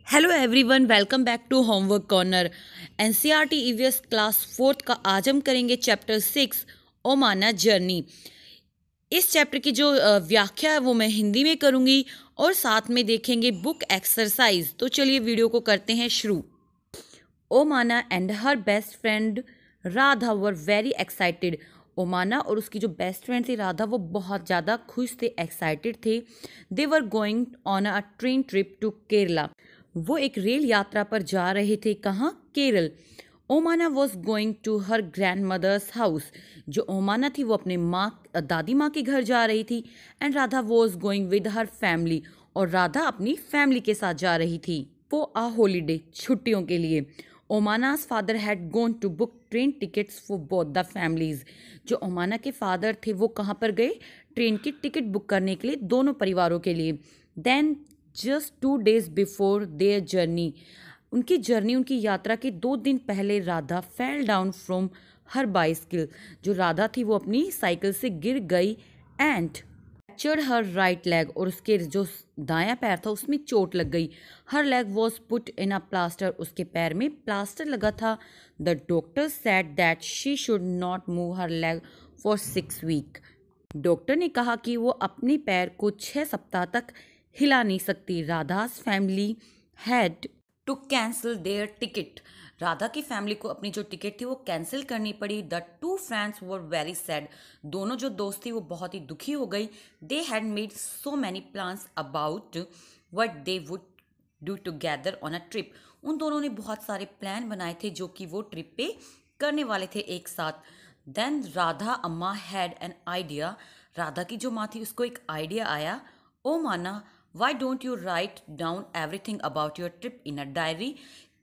Hello everyone, welcome back to homework corner. NCERT EVS class 4th का आज हम करेंगे चैप्टर 6 ओमाना जर्नी। इस चैप्टर की जो व्याख्या है वो मैं हिंदी में करूँगी और साथ में देखेंगे बुक एक्सरसाइज। तो चलिए वीडियो को करते हैं शुरू। Omana and her best friend Radha were very excited. Omana और उसकी जो बेस्ट फ्रेंड थी राधा वो बहुत ज़्यादा खुश थे, एक्साइटेड थे। They were going on a train trip to Kerala. वो एक रेल यात्रा पर जा रहे थे। कहाँ? Kerala. Omana was going to her grandmother's house. जो ओमाना थी वो अपने दादी माँ के घर जा रही थी। And Radha was going with her family. और राधा अपनी फैमिली के साथ जा रही थी फॉर अ हॉलीडे, छुट्टियों के लिए। Omana's father had gone to book train tickets for both the families. जो ओमाना के फादर थे वो कहाँ पर गए? ट्रेन की टिकट बुक करने के लिए दोनों परिवारों के लिए। Then just 2 days before their journey, उनकी यात्रा के 2 दिन पहले Radha fell down from her bicycle. जो राधा थी वो अपनी साइकिल से गिर गई and fractured her right leg. और उसके जो दायां पैर था उसमें चोट लग गई। हर leg was put in a plaster, उसके पैर में प्लास्टर लगा था। The doctor said that she should not move her leg for 6 weeks। Doctor ने कहा कि वो अपने पैर को 6 सप्ताह तक हिला नहीं सकती। Radha's family had to cancel their ticket. Radha की फैमिली को अपनी जो टिकट थी वो कैंसिल करनी पड़ी। The two friends were very sad. दोनों जो दोस्त थी वो बहुत ही दुखी हो गई। They had made so many plans about what they would do together on a trip. उन दोनों ने बहुत सारे प्लान बनाए थे जो कि वो ट्रिप पे करने वाले थे एक साथ। देन राधा अम्मा हैड एन आइडिया। राधा की जो माँ थी उसको एक आइडिया आया। ओ माना, why don't you write down everything about your trip in a diary.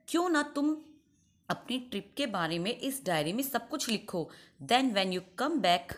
क्यों ना तुम अपनी ट्रिप के बारे में इस डायरी में सब कुछ लिखो। Then when you come back,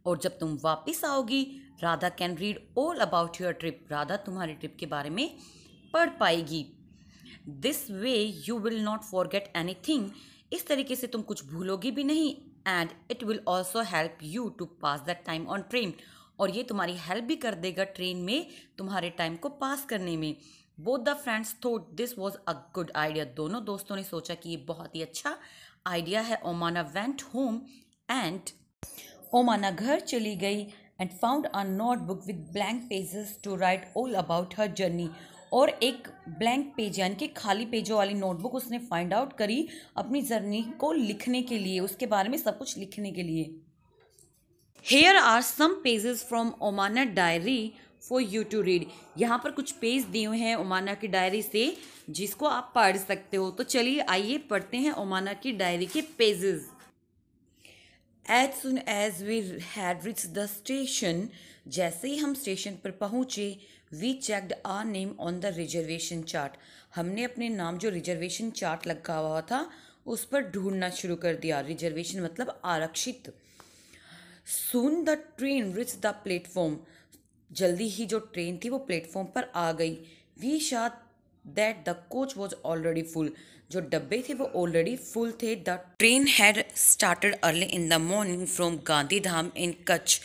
और जब तुम वापस आओगी, Radha can read all about your trip. Radha तुम्हारी ट्रिप के बारे में पढ़ पाएगी। This way you will not forget anything. इस तरीके से तुम कुछ भूलोगी भी नहीं। And it will also help you to pass that time on train. और ये तुम्हारी हेल्प भी कर देगा ट्रेन में तुम्हारे टाइम को पास करने में। Both the friends thought this was a good idea. दोनों दोस्तों ने सोचा कि ये बहुत ही अच्छा आइडिया है। Omana went home and Omana घर चली गई and found a notebook with blank pages to write all about her journey. और एक ब्लैंक पेज यानी कि खाली पेजों वाली नोटबुक उसने फाइंड आउट करी अपनी जर्नी को लिखने के लिए, उसके बारे में सब कुछ लिखने के लिए। Here are some pages from Omana diary for you to read. यहाँ पर कुछ पेज दिए हुए हैं ओमाना की डायरी से जिसको आप पढ़ सकते हो। तो चलिए आइए पढ़ते हैं ओमाना की डायरी के pages. As soon as we had reached the station, जैसे ही हम स्टेशन पर पहुंचे, we checked our name on the reservation chart। हमने अपने नाम जो रिजर्वेशन चार्ट लगा हुआ था उस पर ढूंढना शुरू कर दिया। रिजर्वेशन मतलब आरक्षित। Soon the train reached the platform। जल्दी ही जो ट्रेन थी वो प्लेटफॉर्म पर आ गई। We saw that the coach was already full। जो डब्बे थे वो ऑलरेडी फुल थे। The train had started early in the morning from Gandhidham in Kutch.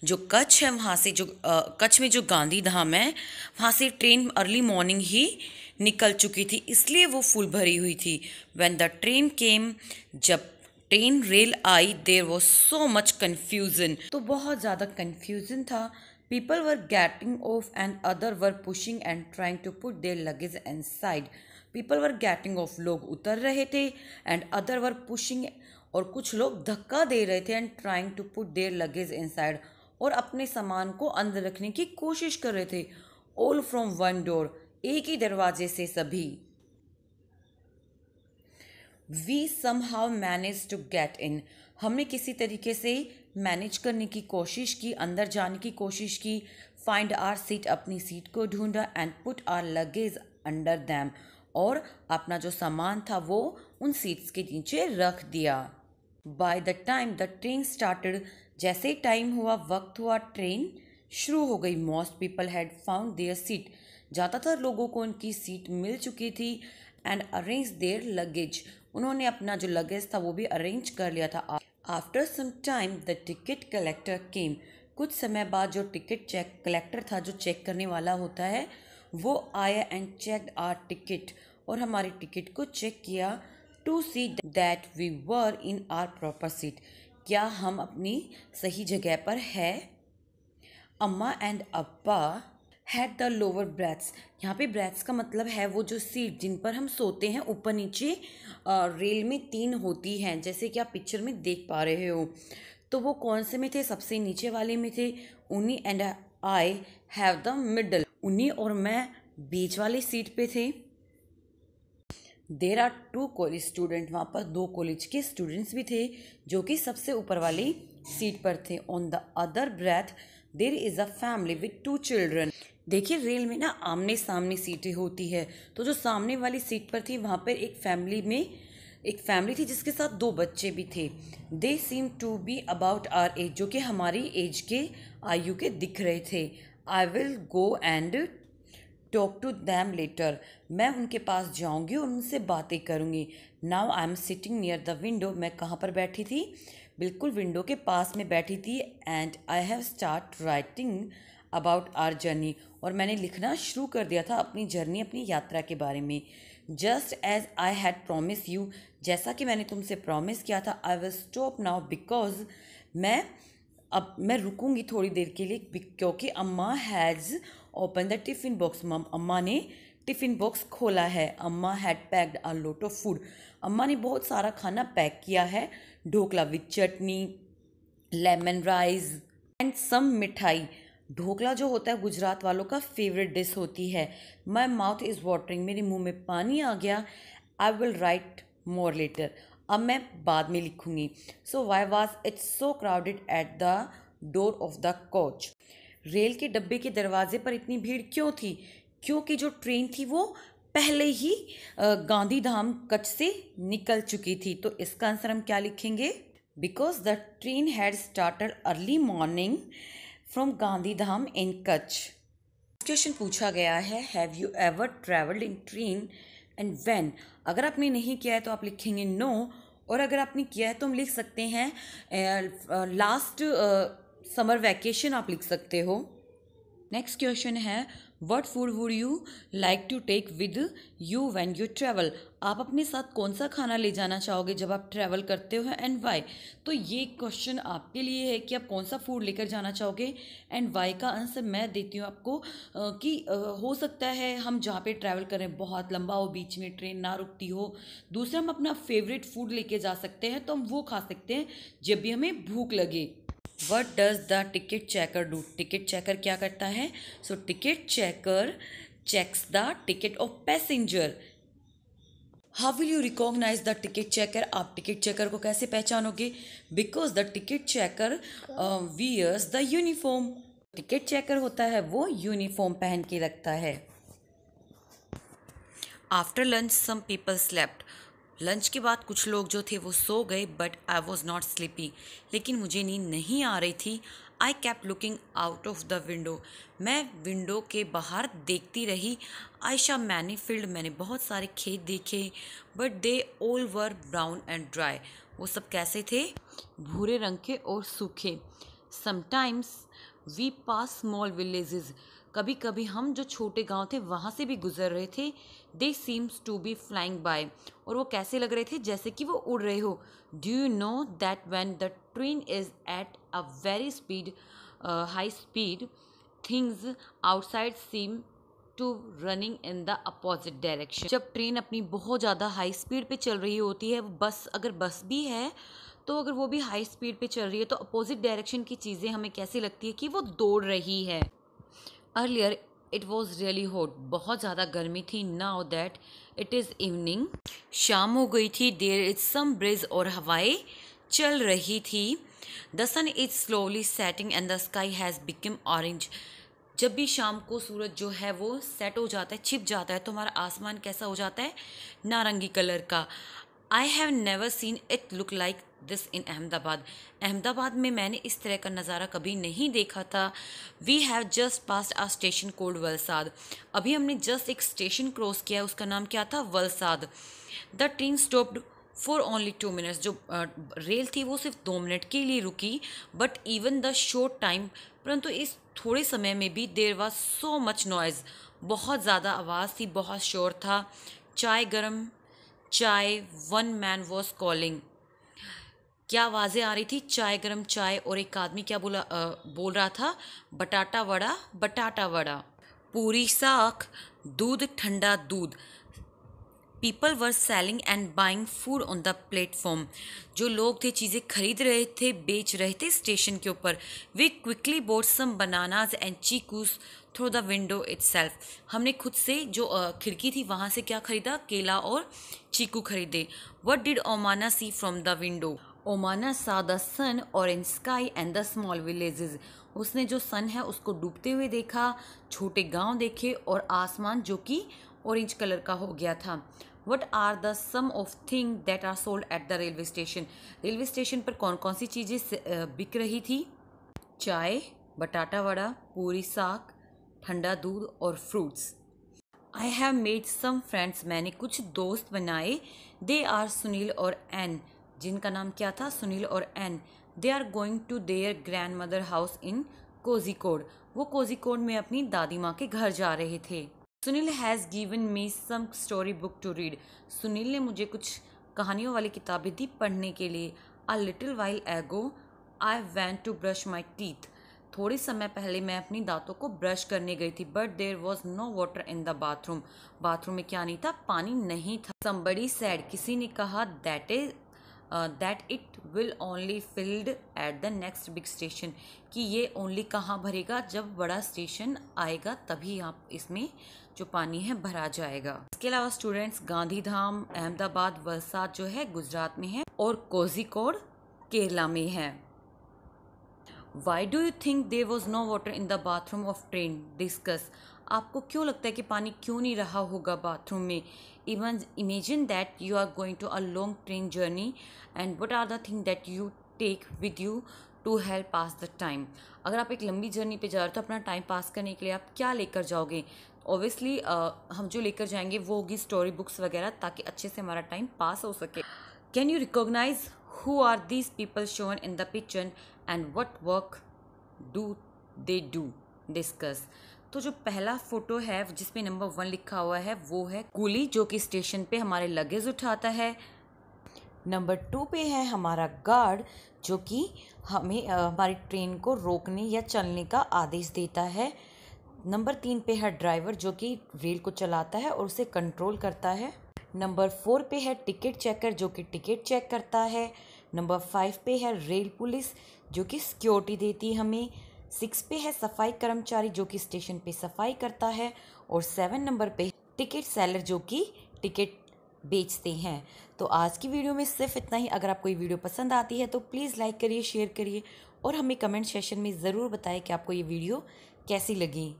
जो कच्छ है वहाँ से कच्छ में जो गांधी धाम है वहाँ से ट्रेन अर्ली मॉर्निंग ही निकल चुकी थी, इसलिए वो फुल भरी हुई थी। व्हेन द ट्रेन केम, जब ट्रेन रेल आई, there was so much confusion. तो बहुत ज़्यादा कन्फ्यूजन था। People were getting off and other were pushing and trying to put their luggage inside. People were getting off, लोग उतर रहे थे, एंड अदर वर पुशिंग, और कुछ लोग धक्का दे रहे थे, and trying to put their luggage inside, और अपने सामान को अंदर रखने की कोशिश कर रहे थे। ऑल फ्रॉम वन डोर, एक ही दरवाजे से सभी। We somehow manage to get in, हमने किसी तरीके से मैनेज करने की कोशिश की, अंदर जाने की कोशिश की। फाइंड आर सीट, अपनी सीट को ढूंढा। And put our luggage under them, और अपना जो सामान था वो उन सीट्स के नीचे रख दिया। By the time the train started, जैसे टाइम हुआ, वक्त हुआ, ट्रेन शुरू हो गई। Most people had found there seat, ज़्यादातर लोगों को उनकी सीट मिल चुकी थी। एंड अरेंज देयर लगेज, उन्होंने अपना जो लगेज था वो भी अरेंज कर लिया था। After some time the ticket collector came, कुछ समय बाद जो टिकट चेक कलेक्टर था, जो चेक करने वाला होता है, वो आया एंड चेक्ड आवर टिकट, और हमारी टिकट को चेक किया, to see that we were in our proper seat, क्या हम अपनी सही जगह पर है। अम्मा एंड अब्बा हैड द लोअर ब्रेथ्स, यहाँ पे ब्रेथ्स का मतलब है वो जो सीट जिन पर हम सोते हैं ऊपर नीचे, रेल में 3 होती हैं जैसे कि आप पिक्चर में देख पा रहे हो। तो वो कौन से में थे, सबसे नीचे वाले में थे। उन्नी and I have the middle, उन्नी और मैं बीच वाले सीट पे थे। देर आर 2 कॉलेज स्टूडेंट, वहाँ पर 2 कॉलेज के स्टूडेंट्स भी थे जो कि सबसे ऊपर वाली सीट पर थे। On the other berth there is a family with 2 children. देखिए रेल में ना आमने सामने सीटें होती है, तो जो सामने वाली सीट पर थी वहाँ पर एक फैमिली थी जिसके साथ 2 बच्चे भी थे। They seem to be about our age, जो कि हमारी एज के आयु के दिख रहे थे। I will go and talk to them later, मैं उनके पास जाऊंगी और उनसे बातें करूंगी। Now I am sitting near the window, मैं कहाँ पर बैठी थी, बिल्कुल विंडो के पास में बैठी थी। And I have start writing about our journey, और मैंने लिखना शुरू कर दिया था अपनी जर्नी, अपनी यात्रा के बारे में। Just as I had promise you, जैसा कि मैंने तुमसे प्रॉमिस किया था। I will stop now because, अब मैं रुकूंगी थोड़ी देर के लिए, क्योंकि Amma has open the tiffin box, अम्मा ने टिफ़िन बॉक्स खोला है। Amma had packed a lot of food, अम्मा ने बहुत सारा खाना पैक किया है। Dhokla with chutney, lemon rice and some mithai. Dhokla जो होता है गुजरात वालों का फेवरेट डिश होती है। माई माउथ इज़ वाटरिंग, मेरे मुंह में पानी आ गया। I will write more later, अब मैं बाद में लिखूंगी। So why was it's so crowded at the door of the coach, rail के डब्बे के दरवाजे पर इतनी भीड़ क्यों थी, क्योंकि जो ट्रेन थी वो पहले ही गांधीधाम कच्छ से निकल चुकी थी। तो इसका आंसर हम क्या लिखेंगे, because the train had started early morning from Gandhidham in Kutch. Question पूछा गया है, have you ever travelled in train and when. अगर आपने नहीं किया है तो आप लिखेंगे नो, और अगर आपने किया है तो हम लिख सकते हैं लास्ट समर वैकेशन आप लिख सकते हो। नेक्स्ट क्वेश्चन है, what food would you like to take with you when you travel. आप अपने साथ कौन सा खाना ले जाना चाहोगे जब आप ट्रैवल करते हो, एंड वाई। तो ये क्वेश्चन आपके लिए है कि आप कौन सा फूड लेकर जाना चाहोगे, एंड वाई का आंसर मैं देती हूँ आपको कि हो सकता है हम जहाँ पे ट्रैवल करें बहुत लंबा हो, बीच में ट्रेन ना रुकती हो। दूसरा, हम अपना फेवरेट फूड लेके जा सकते हैं, तो हम वो खा सकते हैं जब भी हमें भूख लगे। What does the ticket checker do? Ticket checker क्या करता है? So ticket checker checks the ticket of passenger. How will you recognize the ticket checker? आप टिकट चेकर को कैसे पहचानोगे? Because the ticket checker wears the uniform. Ticket checker होता है वो यूनिफॉर्म पहन के रखता है। After lunch some people slept, lunch के बाद कुछ लोग जो थे वो सो गए, but I was not sleepy, लेकिन मुझे नींद नहीं आ रही थी। I kept looking out of the window, मैं विंडो के बाहर देखती रही। आयशा मैनी फील्ड, मैंने बहुत सारे खेत देखे, but they all were brown and dry, वो सब कैसे थे, भूरे रंग के और सूखे। Sometimes we pass small villages, कभी कभी हम जो छोटे गांव थे वहाँ से भी गुजर रहे थे। They seems to be flying by, और वो कैसे लग रहे थे, जैसे कि वो उड़ रहे हो। Do you know that when the train is at a very speed, high speed, things outside seem to running in the opposite direction. जब ट्रेन अपनी बहुत ज़्यादा हाई स्पीड पे चल रही होती है, बस अगर बस भी है तो अगर वो भी हाई स्पीड पे चल रही है तो अपोजिट डायरेक्शन की चीज़ें हमें कैसी लगती है कि वो दौड़ रही है। Earlier it was really hot, बहुत ज़्यादा गर्मी थी। Now that it is evening, शाम हो गई थी। देयर इज सम ब्रिज, और हवाएं चल रही थी। The sun is slowly setting and the sky has become orange, जब भी शाम को सूरज जो है वो सेट हो जाता है, छिप जाता है, तो हमारा आसमान कैसा हो जाता है, नारंगी कलर का। I have never seen it look like this in Ahmedabad, Ahmedabad में मैंने इस तरह का नज़ारा कभी नहीं देखा था। We have just passed a station called Valsad, अभी हमने जस्ट एक स्टेशन क्रॉस किया, उसका नाम क्या था, Valsad. The train stopped for only 2 minutes, जो रेल थी वो सिर्फ 2 मिनट के लिए रुकी। But even the short time, परंतु इस थोड़े समय में भी there was so much noise, बहुत ज़्यादा आवाज़ थी, बहुत शोर था। चाय गरम चाय, वन मैन वॉज कॉलिंग। क्या आवाज़ें आ रही थी? चाय गरम चाय, और एक आदमी क्या बोल रहा था? बटाटा वड़ा, बटाटा वड़ा। पूरी साख, दूध ठंडा दूध। People were selling and buying food on the platform. जो लोग थे चीज़ें खरीद रहे थे, बेच रहे थे स्टेशन के ऊपर। We quickly bought some bananas and chikoos through the window itself. हमने खुद से जो खिड़की थी वहाँ से क्या खरीदा? केला और चीकू खरीदे। What did Omana see from the window? Omana saw the sun orange sky and the small villages. उसने जो सन है उसको डूबते हुए देखा, छोटे गांव देखे और आसमान जो कि ऑरेंज कलर का हो गया था। What are the some of thing that are sold at the railway station? Railway station पर कौन कौन सी चीज़ें बिक रही थी? चाय, बटाटा वड़ा, पूरी साग, ठंडा दूध और fruits. I have made some friends. मैंने कुछ दोस्त बनाए। दे आर सुनील और एन। जिनका नाम क्या था? सुनील और Ann. They are going to their grandmother house in Kozhikode. वो कोजिकोड में अपनी दादी माँ के घर जा रहे थे। Sunil has given me some story book to read. Sunil ने मुझे कुछ कहानियों वाली किताबें दी पढ़ने के लिए। अ little while ago I went to brush my teeth. थोड़े समय पहले मैं अपनी दांतों को ब्रश करने गई थी। But there was no water in the bathroom. Bathroom में क्या नहीं था? पानी नहीं था। Somebody said. किसी ने कहा that it will only filled at the next big station. कि ये ओनली कहाँ भरेगा? जब बड़ा स्टेशन आएगा तभी आप इसमें जो पानी है भरा जाएगा। इसके अलावा स्टूडेंट्स, गांधीधाम अहमदाबाद वलसाड जो है गुजरात में है और कोझिकोड केरला में है। Why do you think there was no water in the bathroom of train? Discuss. आपको क्यों लगता है कि पानी क्यों नहीं रहा होगा बाथरूम में? Imagine that you are going to a long train journey and what are the thing that you take with you to help pass the time. अगर आप एक लंबी जर्नी पे जा रहे हो तो अपना टाइम पास करने के लिए आप क्या लेकर जाओगे? ऑब्वियसली हम जो लेकर जाएंगे वो होगी स्टोरी बुक्स वगैरह, ताकि अच्छे से हमारा टाइम पास हो सके। Can you recognise who are these people shown in the picture and what work do they do? Discuss. तो जो पहला फोटो है जिसमें नंबर 1 लिखा हुआ है वो है कूली, जो कि स्टेशन पे हमारे लगेज उठाता है। नंबर 2 पे है हमारा गार्ड, जो कि हमें हमारी ट्रेन को रोकने या चलने का आदेश देता है। नंबर 3 पे है ड्राइवर, जो कि रेल को चलाता है और उसे कंट्रोल करता है। नंबर 4 पे है टिकट चेकर, जो कि टिकट चेक करता है। नंबर 5 पे है रेल पुलिस, जो कि सिक्योरिटी देती है हमें। 6 पे है सफाई कर्मचारी, जो कि स्टेशन पे सफाई करता है। और 7 नंबर पे टिकट सेलर, जो कि टिकट बेचते हैं। तो आज की वीडियो में सिर्फ इतना ही। अगर आपको ये वीडियो पसंद आती है तो प्लीज़ लाइक करिए, शेयर करिए और हमें कमेंट सेशन में ज़रूर बताएं कि आपको ये वीडियो कैसी लगी।